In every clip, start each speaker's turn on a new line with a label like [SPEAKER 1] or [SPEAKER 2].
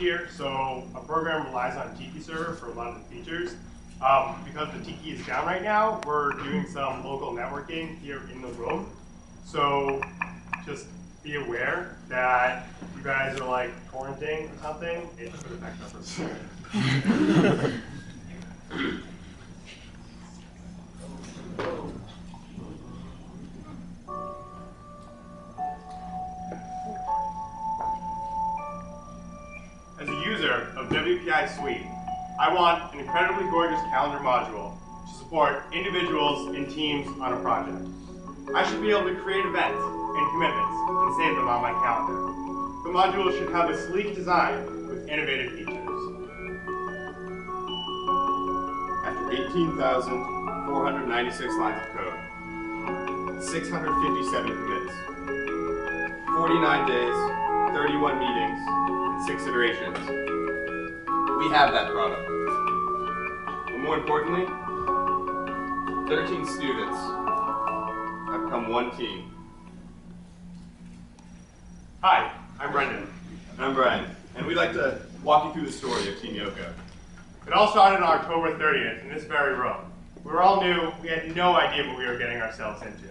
[SPEAKER 1] here, so a program relies on Tiki server for a lot of the features. Because the Tiki is down right now, we're doing some local networking here in the room. So just be aware that you guys are like torrenting or something. It's for the back numbers. As a user of WPI Suite, I want an incredibly gorgeous calendar module to support individuals and teams on a project. I should be able to create events and commitments and save them on my calendar. The module should have a sleek design with innovative features.
[SPEAKER 2] After 18,496 lines of code, 657 commits, 49 days, 31 meetings, and 6 iterations, we have that product. But more importantly, 13 students have become one team.
[SPEAKER 1] Hi, I'm Brendan.
[SPEAKER 2] And I'm Brian, and we'd like to walk you through the story of Team YOCO.
[SPEAKER 1] It all started on October 30th in this very room. We were all new, we had no idea what we were getting ourselves into.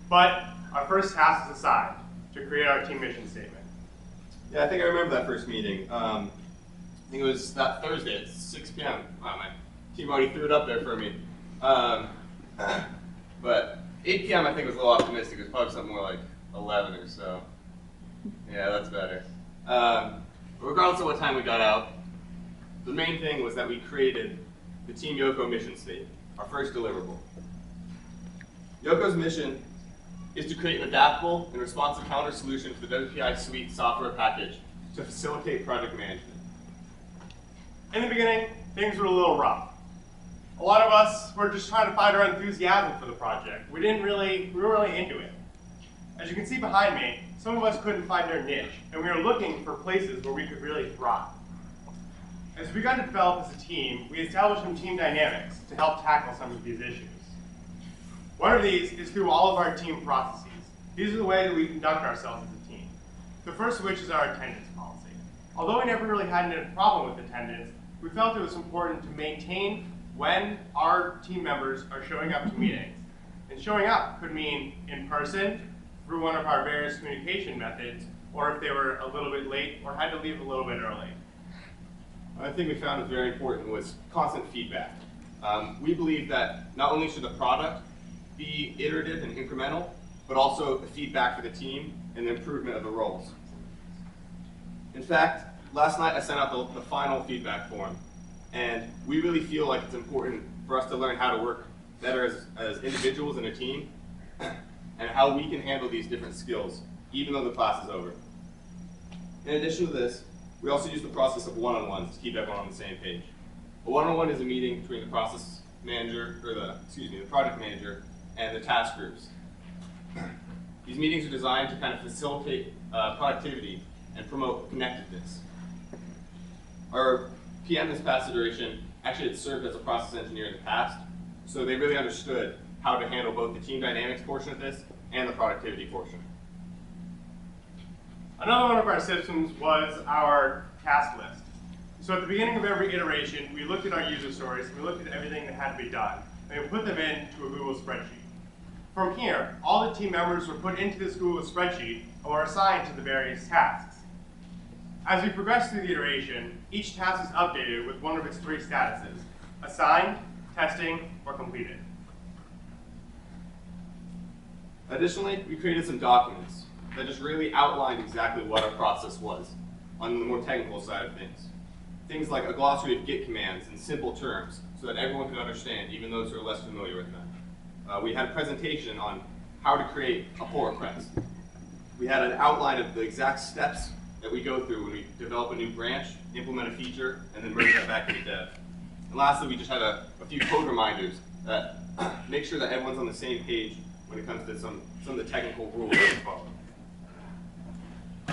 [SPEAKER 1] But our first task was assigned, to create our team mission statement.
[SPEAKER 2] Yeah, I think I remember that first meeting. I think it was that Thursday at 6 p.m. Wow, my team already threw it up there for me. But 8 p.m. I think was a little optimistic. It was probably something more like 11 or so. Yeah, that's better. Regardless of what time we got out, the main thing was that we created the Team YOCO mission statement, our first deliverable. YOCO's mission is to create an adaptable and responsive calendar solution for the WPI Suite software package to facilitate project management.
[SPEAKER 1] In the beginning, things were a little rough. A lot of us were just trying to find our enthusiasm for the project. We were really into it. As you can see behind me, some of us couldn't find our niche, and we were looking for places where we could really thrive. As we got to develop as a team, we established some team dynamics to help tackle some of these issues. One of these is through all of our team processes. These are the way that we conduct ourselves as a team. The first of which is our attendance policy. Although we never really had a problem with attendance, we felt it was important to maintain when our team members are showing up to meetings. And showing up could mean in person, through one of our various communication methods, or if they were a little bit late or had to leave a little bit early.
[SPEAKER 2] One thing we found was very important was constant feedback. We believe that not only should the product be iterative and incremental, but also the feedback for the team and the improvement of the roles. In fact, last night I sent out the final feedback form, and we really feel like it's important for us to learn how to work better as individuals in a team, and how we can handle these different skills, even though the class is over. In addition to this, we also use the process of one-on-ones to keep everyone on the same page. A one-on-one is a meeting between the process manager, or the project manager, and the task groups. These meetings are designed to kind of facilitate productivity and promote connectedness. Our PM this past iteration actually had served as a process engineer in the past, so they really understood how to handle both the team dynamics portion of this and the productivity portion.
[SPEAKER 1] Another one of our systems was our task list. So at the beginning of every iteration, we looked at our user stories, we looked at everything that had to be done, and we put them into a Google spreadsheet. From here, all the team members were put into this Google spreadsheet and were assigned to the various tasks. As we progress through the iteration, each task is updated with one of its 3 statuses: assigned, testing, or completed.
[SPEAKER 2] Additionally, we created some documents that just really outlined exactly what our process was on the more technical side of things. Things like a glossary of Git commands in simple terms so that everyone could understand, even those who are less familiar with them. We had a presentation on how to create a pull request. We had an outline of the exact steps that we go through when we develop a new branch, implement a feature, and then merge that back into dev. And lastly, we just had a few code reminders that make sure that everyone's on the same page when it comes to some of the technical rules that we follow.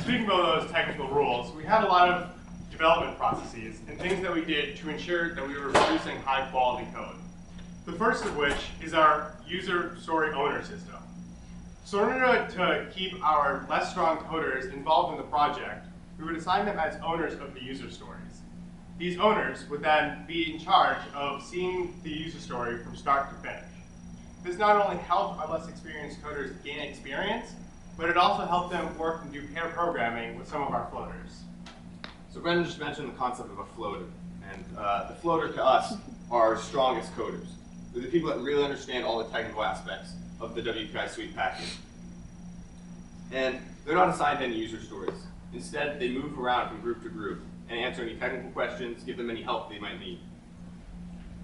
[SPEAKER 1] Speaking about those technical rules, we had a lot of development processes and things that we did to ensure that we were producing high quality code. The first of which is our user story owner system. So in order to keep our less strong coders involved in the project, we would assign them as owners of the user stories. These owners would then be in charge of seeing the user story from start to finish. This not only helped our less experienced coders gain experience, but it also helped them work and do pair programming with some of our floaters.
[SPEAKER 2] So Brendan just mentioned the concept of a floater. And the floater to us are our strongest coders. They're the people that really understand all the technical aspects of the WPI suite package. And they're not assigned any user stories. Instead, they move around from group to group and answer any technical questions, give them any help they might need.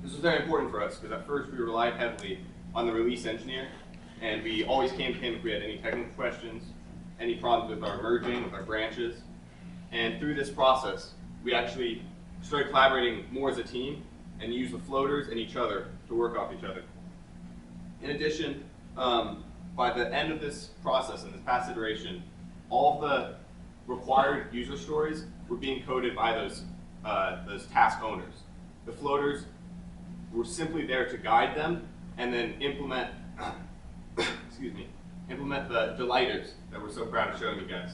[SPEAKER 2] This was very important for us because at first we relied heavily on the release engineer, and we always came to him if we had any technical questions, any problems with our merging, with our branches. And through this process, we actually started collaborating more as a team and use the floaters and each other to work off each other. In addition, by the end of this process and this past iteration, all of the required user stories were being coded by those task owners. The floaters were simply there to guide them and then implement, implement the delighters that we're so proud of showing you guys.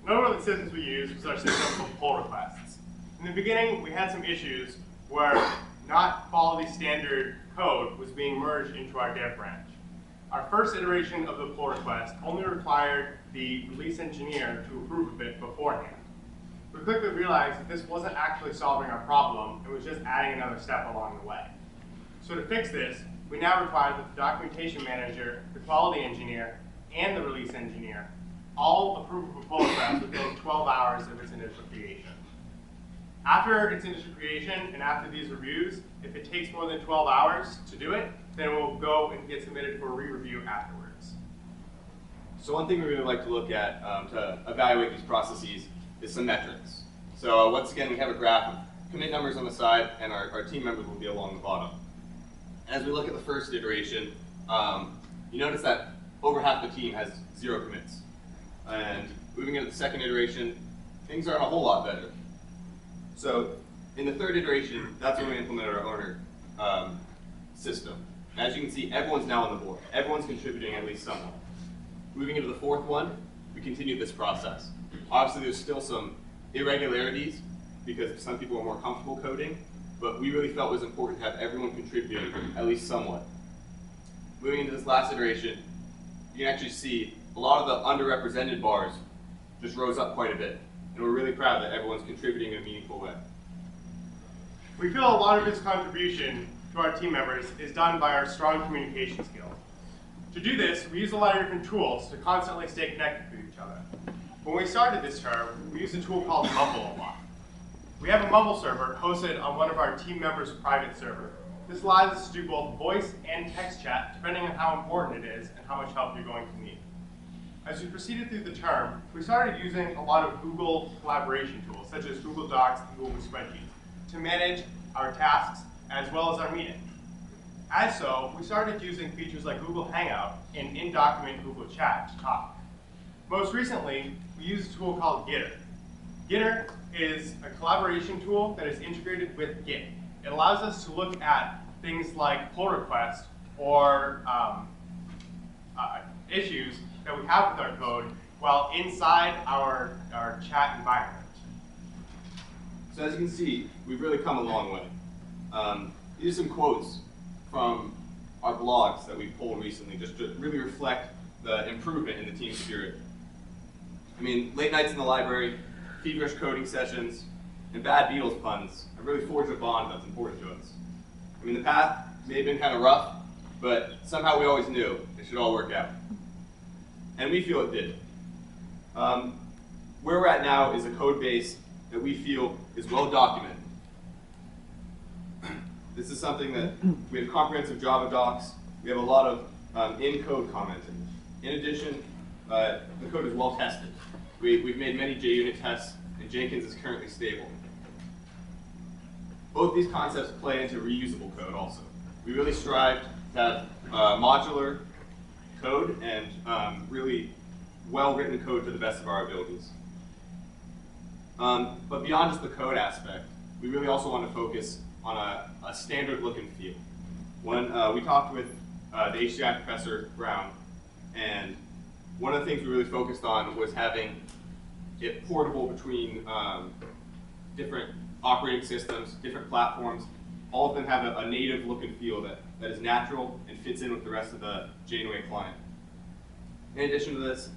[SPEAKER 1] Another one of the systems we used was our system called pull requests. In the beginning, we had some issues where not quality standard code was being merged into our dev branch. Our first iteration of the pull request only required the release engineer to approve of it beforehand. We quickly realized that this wasn't actually solving our problem, it was just adding another step along the way. So to fix this, we now require that the documentation manager, the quality engineer, and the release engineer all approve of a pull request within 12 hours of its initial creation. After its initial creation and after these reviews, if it takes more than 12 hours to do it, then it will go and get submitted for re-review afterwards.
[SPEAKER 2] So one thing we really like to look at to evaluate these processes is some metrics. So once again, we have a graph of commit numbers on the side, and our team members will be along the bottom. As we look at the first iteration, you notice that over half the team has 0 commits. And moving into the second iteration, things are a whole lot better. So in the third iteration, that's when we implemented our owner system. As you can see, everyone's now on the board. Everyone's contributing at least somewhat. Moving into the fourth one, we continued this process. Obviously, there's still some irregularities because some people are more comfortable coding, but we really felt it was important to have everyone contributing at least somewhat. Moving into this last iteration, you can actually see a lot of the underrepresented bars just rose up quite a bit. And we're really proud that everyone's contributing in a meaningful way.
[SPEAKER 1] We feel a lot of this contribution to our team members is done by our strong communication skills. To do this, we use a lot of different tools to constantly stay connected with each other. When we started this term, we used a tool called Mumble a lot. We have a Mumble server hosted on one of our team members' private servers. This allows us to do both voice and text chat, depending on how important it is and how much help you're going to need. As we proceeded through the term, we started using a lot of Google collaboration tools, such as Google Docs and Google Spreadsheets, to manage our tasks as well as our meetings. As so, we started using features like Google Hangout and in-document Google Chat to talk. Most recently, we use a tool called Gitter. Gitter is a collaboration tool that is integrated with Git. It allows us to look at things like pull requests or issues that we have with our code while inside our chat environment.
[SPEAKER 2] So as you can see, we've really come a long way. These are some quotes from our blogs that we've pulled recently just to really reflect the improvement in the team spirit. I mean, late nights in the library, feverish coding sessions, and bad Beatles puns have really forged a bond that's important to us. I mean, the path may have been kind of rough, but somehow we always knew it should all work out. And we feel it did. Where we're at now is a code base that we feel is well documented. This is something that we have comprehensive Java docs. We have a lot of in-code commenting. In addition, the code is well tested. We've made many JUnit tests, and Jenkins is currently stable. Both these concepts play into reusable code also. We really strive to have modular code and really well-written code to the best of our abilities. But beyond just the code aspect, we really also want to focus on a standard look and feel. When we talked with the HCI professor, Brown, and one of the things we really focused on was having it portable between different operating systems, different platforms. All of them have a native look and feel that is natural and fits in with the rest of the Janeway client. In addition to this,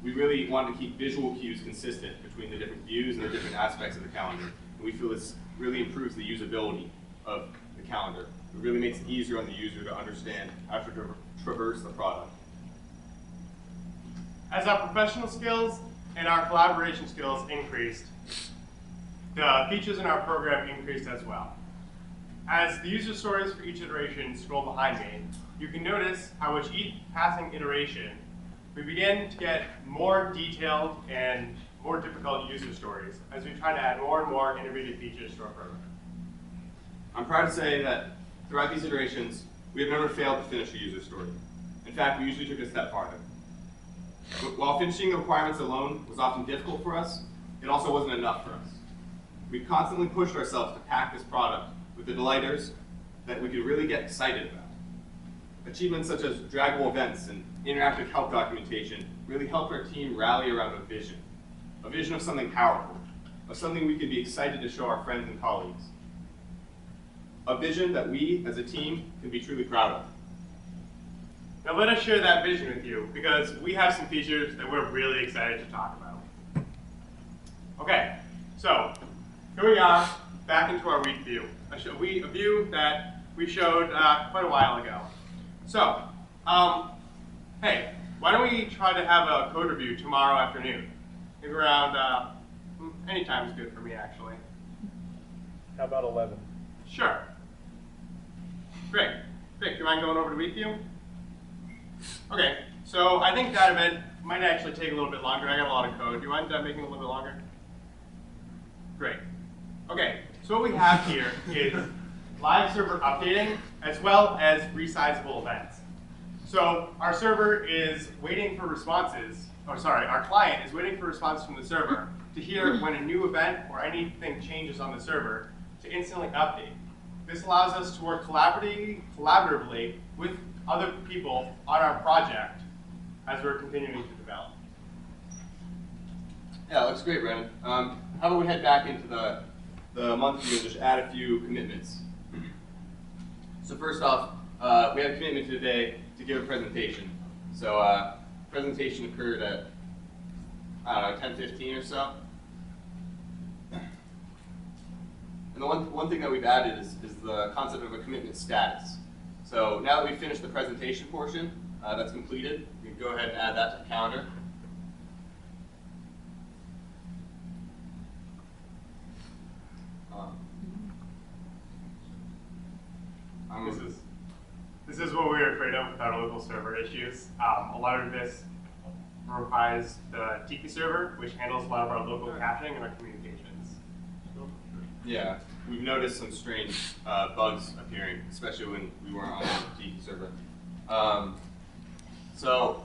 [SPEAKER 2] we really wanted to keep visual cues consistent between the different views and the different aspects of the calendar. And we feel this really improves the usability of the calendar. It really makes it easier on the user to understand how to traverse the product.
[SPEAKER 1] As our professional skills and our collaboration skills increased, the features in our program increased as well. As the user stories for each iteration scroll behind me, you can notice how with each passing iteration, we begin to get more detailed and more difficult user stories as we try to add more and more innovative features to our program.
[SPEAKER 2] I'm proud to say that throughout these iterations, we have never failed to finish a user story. In fact, we usually took a step farther. While finishing the requirements alone was often difficult for us, it also wasn't enough for us. We constantly pushed ourselves to pack this product with the delighters that we could really get excited about. Achievements such as draggable events and interactive help documentation really helped our team rally around a vision of something powerful, of something we could be excited to show our friends and colleagues. A vision that we, as a team, can be truly proud of.
[SPEAKER 1] Now let us share that vision with you, because we have some features that we're really excited to talk about. Okay, so here we are, back into our week view. A view that we showed quite a while ago. So, hey, why don't we try to have a code review tomorrow afternoon? Maybe around, any time is good for me, actually.
[SPEAKER 3] How about 11?
[SPEAKER 1] Sure. Great. Vic, do you mind going over to week view? Okay, so I think that event might actually take a little bit longer. I got a lot of code. Do you mind making it a little bit longer? Great. Okay, so what we have here is live server updating as well as resizable events. So our server is waiting for responses, our client is waiting for responses from the server to hear when a new event or anything changes on the server to instantly update. This allows us to work collaboratively with other people on our project as we're continuing to develop.
[SPEAKER 2] Yeah, that looks great, Brandon. How about we head back into the month view and just add a few commitments. So first off, we have a commitment today to give a presentation. So presentation occurred at, I don't know, 10:15 or so. And the one thing that we've added is the concept of a commitment status. So now that we've finished the presentation portion, that's completed, we can go ahead and add that to the calendar.
[SPEAKER 1] This is what we were afraid of with our local server issues. A lot of this requires the Tiki server, which handles a lot of our local caching and our communications.
[SPEAKER 2] Yeah, we've noticed some strange bugs appearing, especially when we weren't on the Tiki server. So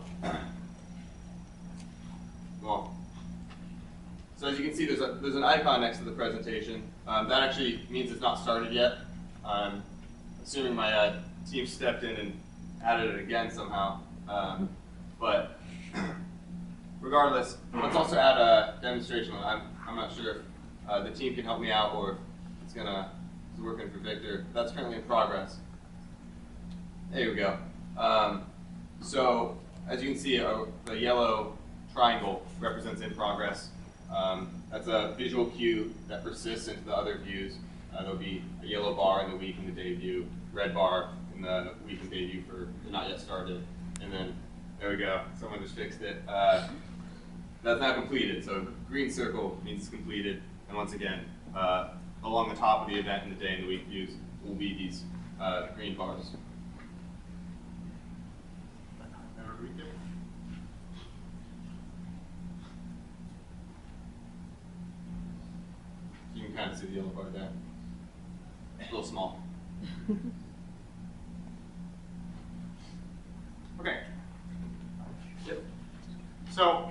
[SPEAKER 2] as you can see, there's an icon next to the presentation. That actually means it's not started yet. Assuming my team stepped in and added it again somehow. But regardless, let's also add a demonstration. I'm not sure if the team can help me out or if it's working for Victor. That's currently in progress. There we go. So as you can see, the yellow triangle represents in progress. That's a visual cue that persists into the other views. There'll be a yellow bar in the week and the day view, red bar in the week and day view for not yet started, and then there we go. Someone just fixed it. That's now completed. So green circle means it's completed, and once again, along the top of the event and the day and the week views will be these green bars. You can kind of see the yellow bar there. A little small.
[SPEAKER 1] Okay. Yep. So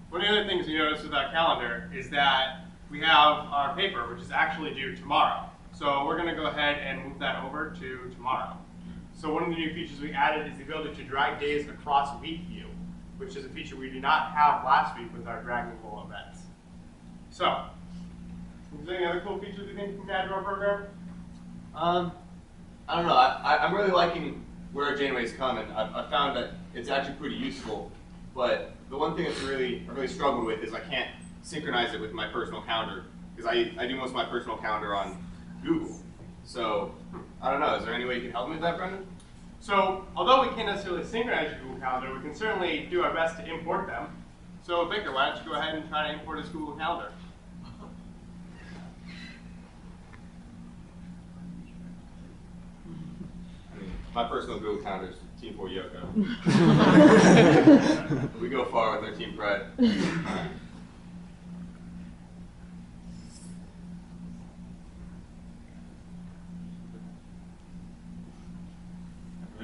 [SPEAKER 1] one of the other things we noticed with that calendar is that we have our paper, which is actually due tomorrow. So we're going to go ahead and move that over to tomorrow. So one of the new features we added is the ability to drag days across week view. which is a feature we did not have last week with our Dragon Ball events. So, is there any other cool features you think we can add to our program?
[SPEAKER 2] I don't know. I'm really liking where our Janeway's come, and I've found that it's actually pretty useful. But the one thing that's I really struggled with is I can't synchronize it with my personal calendar, because I do most of my personal calendar on Google. So, I don't know. Is there any way you can help me with that, Brendan?
[SPEAKER 1] So, although we can't necessarily synchronize your Google Calendar, we can certainly do our best to import them. So, Victor, why don't you go ahead and try to import his Google Calendar?
[SPEAKER 2] I mean, my personal Google calendar is Team 4 YOCO. We go far with our team pride.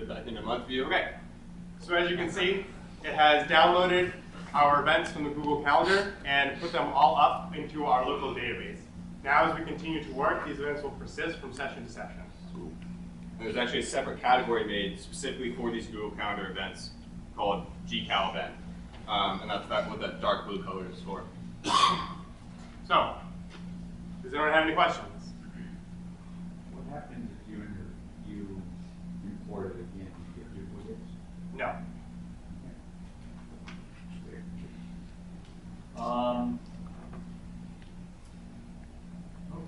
[SPEAKER 2] Back in a month view.
[SPEAKER 1] Okay, so as you can see, it has downloaded our events from the Google Calendar and put them all up into our local database. Now as we continue to work, these events will persist from session to session.
[SPEAKER 2] And there's actually a separate category made specifically for these Google Calendar events called GCal event. And that's what that dark blue color is for.
[SPEAKER 1] So, does anyone have any questions?
[SPEAKER 4] What happens if you report it again? You get duplicates?
[SPEAKER 1] No.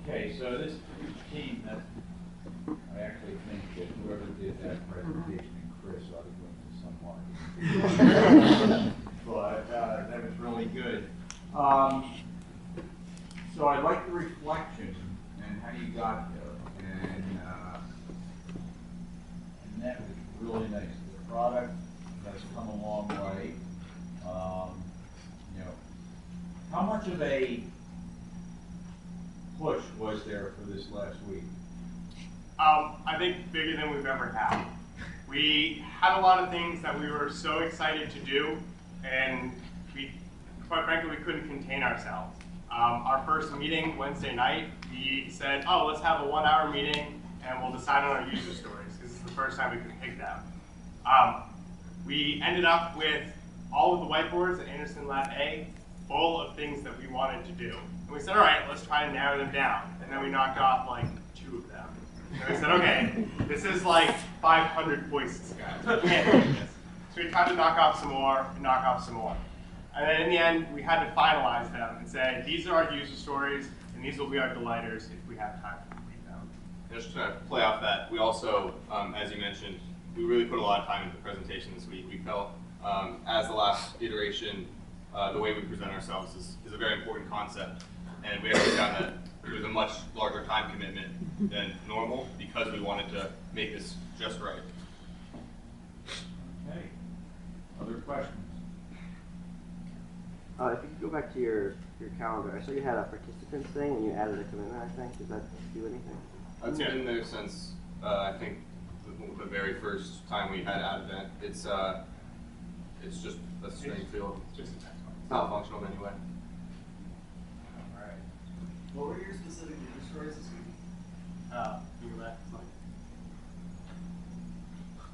[SPEAKER 4] Okay, so this team, that I actually think that whoever did that presentation, and Chris ought to go into some marketing. But that was really good. So I like the reflection and how you got there, and that was really nice. The product has come a long way. You know, how much of a push was there for this last week?
[SPEAKER 1] I think bigger than we've ever had. We had a lot of things that we were so excited to do, and quite frankly, we couldn't contain ourselves. Our first meeting Wednesday night, we said, oh, let's have a 1-hour meeting and we'll decide on our user stories, because it's the first time we could pick them. We ended up with all of the whiteboards at Anderson Lab A full of things that we wanted to do. And we said, all right, let's try to narrow them down. And then we knocked off like 2 of them. And we said, okay, this is like 500 voices, guys. We can't do this. So we tried to knock off some more and knock off some more. And then in the end, we had to finalize them and say, these are our user stories, and these will be our delighters if we have time to complete them.
[SPEAKER 2] Just to play off that, we also, as you mentioned, we really put a lot of time into the presentation this week. We felt, as the last iteration, the way we present ourselves is a very important concept. And we actually found that it was a much larger time commitment than normal because we wanted to make this just right.
[SPEAKER 4] Okay. Other questions?
[SPEAKER 5] If you could go back to your calendar, I saw you had a participants thing and you added a commitment, I think. Does that do anything?
[SPEAKER 2] It's been there since, I think, the very first time we had an event. It's just a string field. It's not functional in any way.
[SPEAKER 1] All right.
[SPEAKER 6] What were your specific user stories this week?
[SPEAKER 1] You go back.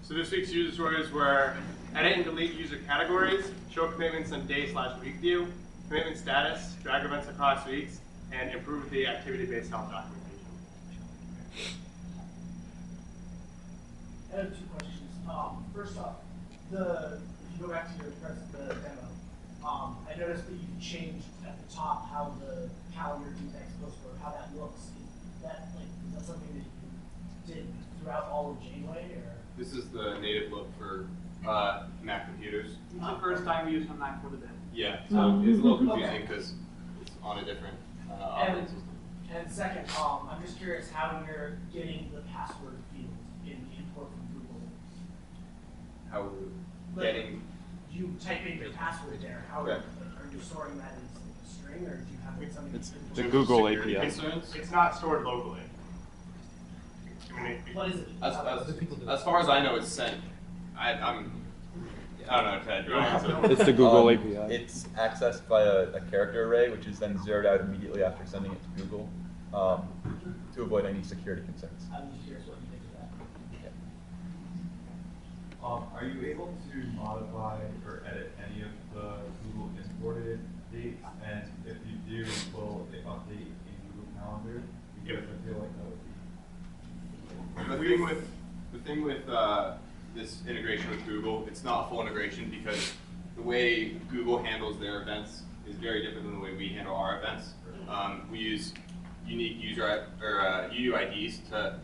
[SPEAKER 1] So this week's user stories were edit and delete user categories, show commitments on day/week view, commitment status, drag events across weeks, and improve the activity-based health documentation.
[SPEAKER 6] I have 2 questions. First off, if you go back to your the demo, I noticed that you changed at the top how the calendar index post work, how that looks. Is that something that you did throughout all of Janeway, or?
[SPEAKER 2] This is the native look for Mac computers.
[SPEAKER 7] It's the first time we used on Mac for the day.
[SPEAKER 2] Yeah, so it's a little confusing because it's on a different operating system.
[SPEAKER 6] And second, I'm just curious how you're getting the password field in the import from Google.
[SPEAKER 2] How we're getting.
[SPEAKER 6] You type in your password there. How
[SPEAKER 2] Okay.
[SPEAKER 6] are you storing that as a string, or do you have something?
[SPEAKER 3] It's
[SPEAKER 6] that's
[SPEAKER 3] the
[SPEAKER 6] import?
[SPEAKER 3] Google
[SPEAKER 2] Security
[SPEAKER 3] API.
[SPEAKER 2] concerns?
[SPEAKER 1] It's not stored locally.
[SPEAKER 6] What is it?
[SPEAKER 2] As far as I know, it's sent. I don't know, Ted. You want to answer?
[SPEAKER 3] It's the Google API.
[SPEAKER 8] It's accessed by a character array, which is then zeroed out immediately after sending it to Google to avoid any security concerns.
[SPEAKER 6] I'm just curious what you think of that.
[SPEAKER 3] Are you able to modify or edit any of the Google imported dates? And if you do, will they update in Google Calendar? Because I feel like that would be.
[SPEAKER 2] The thing with this integration with Google, it's not a full integration because the way Google handles their events is very different than the way we handle our events. We use unique user or UUIDs to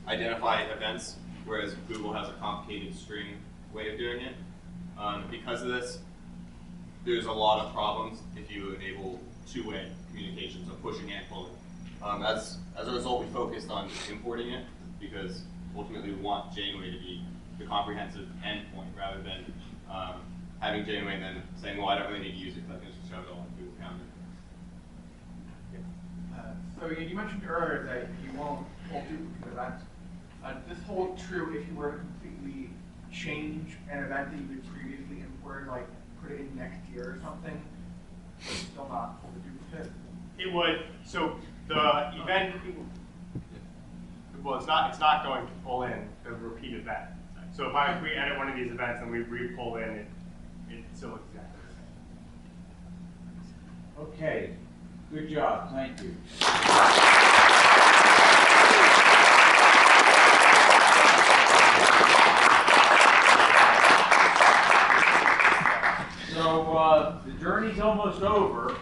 [SPEAKER 2] identify events, whereas Google has a complicated string way of doing it. Because of this, there's a lot of problems if you enable two-way communication, so pushing and pulling. As a result, we focused on importing it because ultimately we want Janeway to be the comprehensive endpoint rather than having Janeway and then saying, well, I don't really need to use it because I can just shove it all in Google Calendar.
[SPEAKER 9] So you mentioned earlier that you won't pull duplicate events. Does this hold true if you were to completely change an event that you had previously imported, like put it in next year or something, but still not pull the duplicate?
[SPEAKER 1] It would, so the event, well, it's not going to pull in the repeat event. So if we edit one of these events and we re-pull in, it still looks exactly the same.
[SPEAKER 4] Okay, good job, thank you. So the journey's almost over,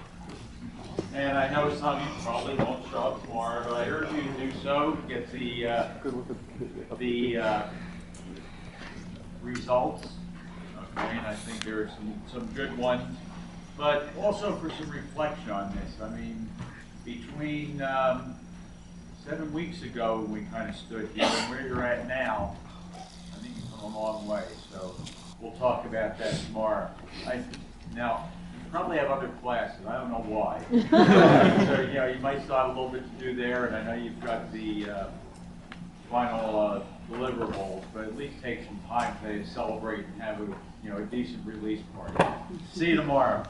[SPEAKER 4] and I know some of you probably won't show up tomorrow, but I urge you to do so, to get the results. Okay, and I think there are some good ones, but also for some reflection on this. I mean, between 7 weeks ago when we kind of stood here and where you're at now, I think you've come a long way. So we'll talk about that tomorrow. Now, you probably have other classes. I don't know why. So you might still have a little bit to do there, and I know you've got the final deliverables, but at least take some time to celebrate and have a decent release party. See you tomorrow.